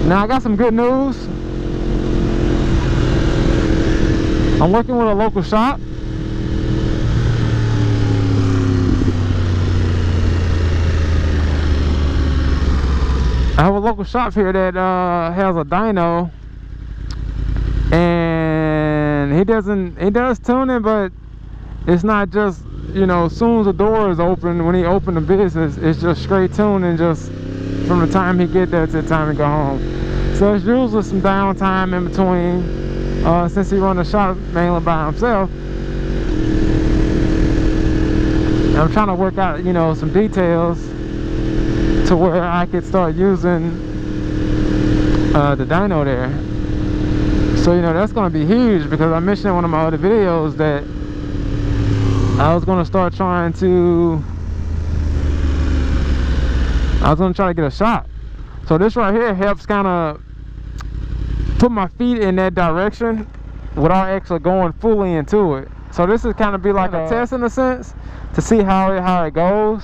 Now I got some good news. I'm working with a local shop. I have a local shop here that has a dyno, and he does tuning, but it's not just, you know, as soon as the door is open, when he opened the business, it's just straight tuning, just from the time he get there to the time he go home. So it's usually some downtime in between, since he run the shop mainly by himself. I'm trying to work out, you know, some details to where I could start using the dyno there. So, you know, that's going to be huge, because I mentioned in one of my other videos that I was going to start trying to try to get a shop. So this right here helps kind of put my feet in that direction without actually going fully into it. So this is kind of be like a test in a sense to see how it goes.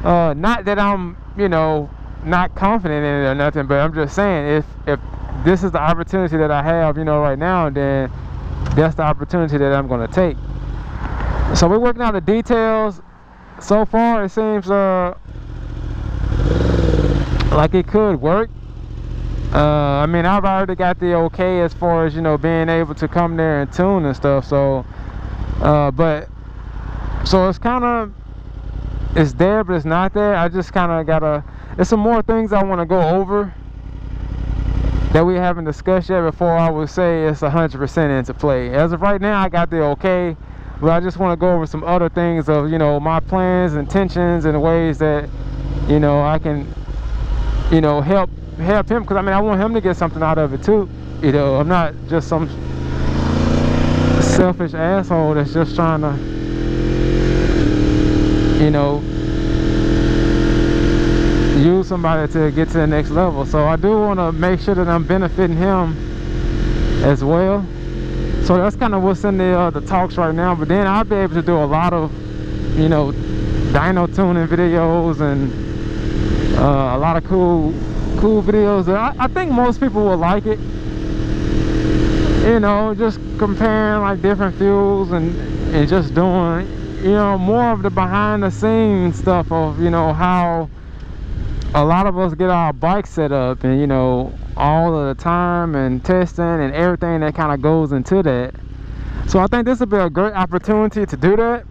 Not that I'm, you know, not confident in it or nothing, but I'm just saying, if this is the opportunity that I have, you know, right now, then that's the opportunity that I'm going to take. So we're working out the details. So far it seems like it could work. I mean, I've already got the okay as far as, you know, being able to come there and tune and stuff. So so it's kind of, it's there, but it's not there. I just kind of gotta, there's some more things I want to go over that we haven't discussed yet before I would say it's 100% into play. As of right now, I got the okay, but I just want to go over some other things of, you know, my plans, intentions, and ways that, you know, I can, you know, help him, because I mean, I want him to get something out of it too. You know, I'm not just some selfish asshole that's just trying to, you know, use somebody to get to the next level. So I do want to make sure that I'm benefiting him as well. So that's kind of what's in the talks right now. But then I'll be able to do a lot of, you know, dyno tuning videos and a lot of cool videos. I think most people will like it. You know, just comparing like different fuels and just doing, you know, more of the behind the scenes stuff of, you know, how a lot of us get our bikes set up, and, you know, all of the time and testing and everything that kind of goes into that. So I think this would be a great opportunity to do that.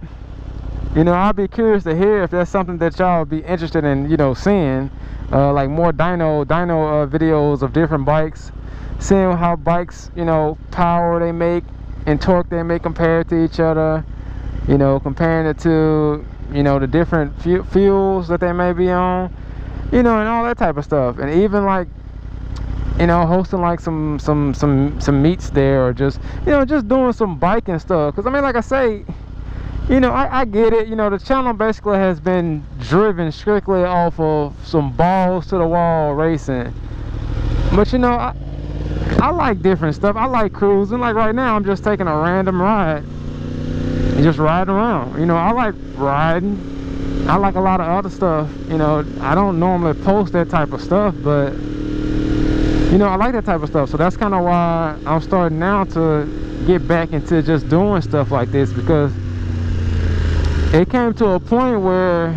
You know, I'll be curious to hear if that's something that y'all would be interested in, you know, seeing, like more dyno videos of different bikes, seeing how bikes, you know, power they make and torque they make compared to each other, you know, comparing it to, you know, the different fuels that they may be on, you know, and all that type of stuff. And even like, you know, hosting like some meets there, or just, you know, just doing some biking stuff. Because I mean, like I say, you know, I get it. You know, the channel basically has been driven strictly off of some balls to the wall racing. But, you know, I like different stuff. I like cruising. Like right now, I'm just taking a random ride and just riding around. You know, I like riding. I like a lot of other stuff. You know, I don't normally post that type of stuff, but, you know, I like that type of stuff. So that's kind of why I'm starting now to get back into just doing stuff like this, because it came to a point where,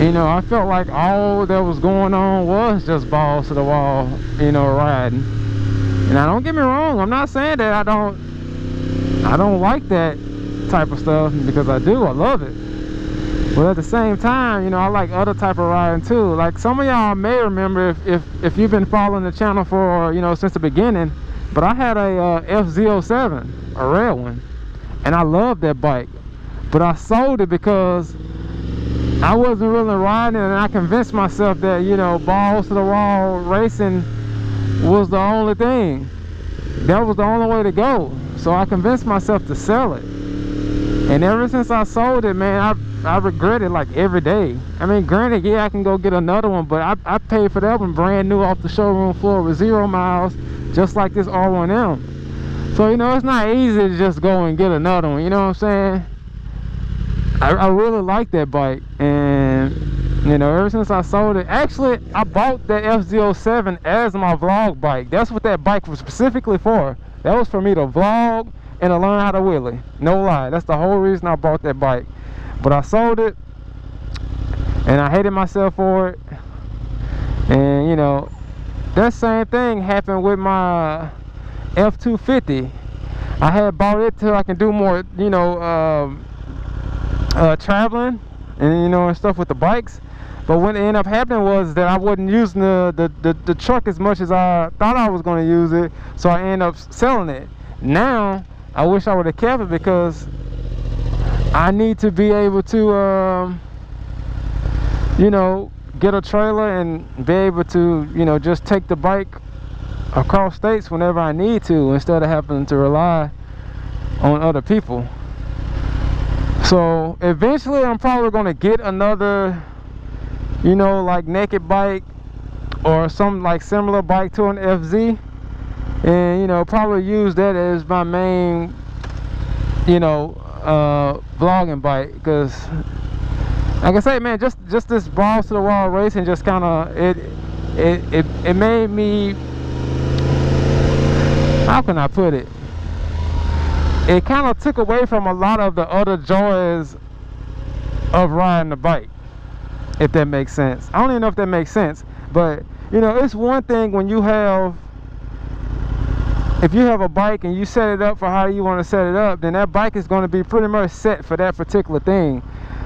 you know, I felt like all that was going on was just balls to the wall, you know, riding. And now, don't get me wrong, I'm not saying that I don't like that type of stuff, because I do. I love it. But at the same time, you know, I like other type of riding too. Like some of y'all may remember, if you've been following the channel for, you know, since the beginning, but I had a F07, a red one, and I loved that bike. But I sold it because I wasn't really riding, and I convinced myself that, you know, balls to the wall racing was the only thing. That was the only way to go. So I convinced myself to sell it. And ever since I sold it, man, I regret it like every day. I mean, granted, yeah, I can go get another one, but I paid for that one brand new off the showroom floor with 0 miles, just like this R1M. So, you know, it's not easy to just go and get another one, you know what I'm saying? I really like that bike, and You know, ever since I sold it, actually, I bought that FZ07 as my vlog bike. That's what that bike was specifically for. That was for me to vlog and to learn how to wheelie. No lie, that's the whole reason I bought that bike. But I sold it, and I hated myself for it. And you know, that same thing happened with my F250. I had bought it till I can do more, you know, traveling and, you know, and stuff with the bikes. But what ended up happening was that I wasn't using the truck as much as I thought I was going to use it, so I ended up selling it. Now I wish I would have kept it, because I need to be able to you know, get a trailer and be able to, you know, just take the bike across states whenever I need to, instead of having to rely on other people. So eventually I'm probably going to get another, you know, like naked bike or some like similar bike to an FZ, and you know, probably use that as my main, you know, vlogging bike. Because like I say, man, just this balls to the wall racing just kind of it made me, how can I put it, it kind of took away from a lot of the other joys of riding the bike, if that makes sense. I don't even know if that makes sense, but you know, it's one thing when you have, if you have a bike and you set it up for how you want to set it up, then that bike is going to be pretty much set for that particular thing.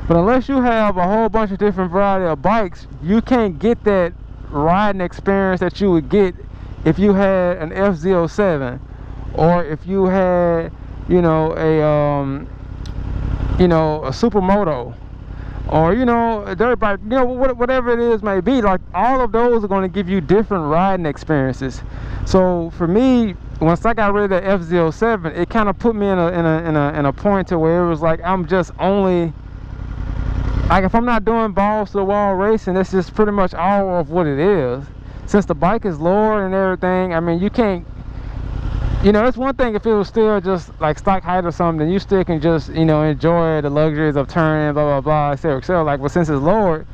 But unless you have a whole bunch of different variety of bikes, you can't get that riding experience that you would get if you had an FZ07, or if you had, you know, a supermoto, or you know, a dirt bike, you know, whatever it is may be. Like, all of those are going to give you different riding experiences. So for me, once I got rid of the FZ07, it kind of put me in a point to where it was like, I'm just only, like, if I'm not doing balls to the wall racing, that's just pretty much all of what it is. Since the bike is lower and everything, I mean, you can't, you know, it's one thing if it was still just like stock height or something, then you still can just, you know, enjoy the luxuries of turning, blah blah blah, etc, etc. Like, but since it's lower,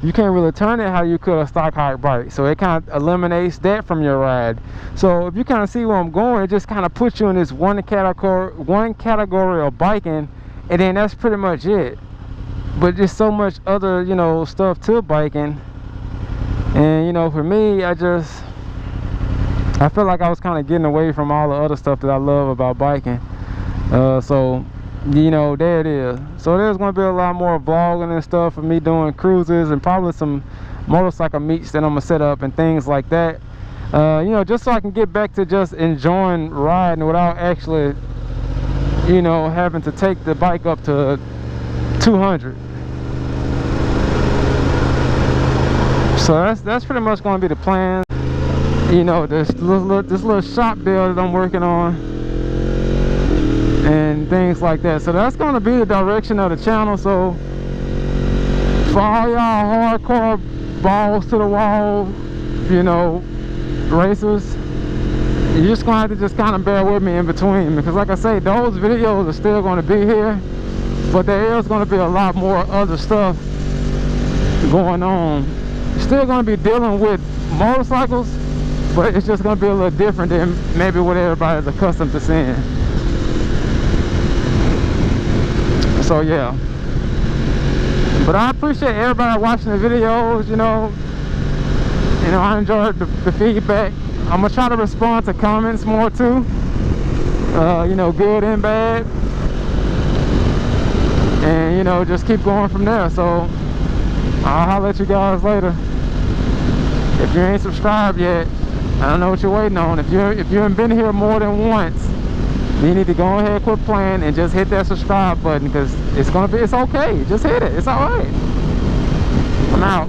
you can't really turn it how you could a stock height bike, so it kind of eliminates that from your ride. So if you kind of see where I'm going, it just kind of puts you in this one category of biking, and then that's pretty much it. But there's so much other, you know, stuff to biking. And you know, for me, I feel like I was kind of getting away from all the other stuff that I love about biking. So you know, there it is. So there's going to be a lot more vlogging and stuff for me doing cruises, and probably some motorcycle meets that I'm going to set up and things like that. You know, just so I can get back to just enjoying riding without actually, you know, having to take the bike up to 200. So that's pretty much going to be the plan. You know, this little shop deal that I'm working on and things like that. So that's going to be the direction of the channel. So for all y'all hardcore balls to the wall, you know, racers, you're just going to have to just kind of bear with me in between, because like I say, those videos are still going to be here, but there is going to be a lot more other stuff going on. Still going to be dealing with motorcycles, but it's just going to be a little different than maybe what everybody's accustomed to seeing. So yeah, but I appreciate everybody watching the videos. You know, I enjoyed the feedback. I'm gonna try to respond to comments more too, you know, good and bad, and you know, just keep going from there. So I'll holler at you guys later. If you ain't subscribed yet, I don't know what you're waiting on. If you haven't been here more than once, you need to go ahead, quit playing, and just hit that subscribe button, because it's okay. Just hit it. It's all right. I'm out.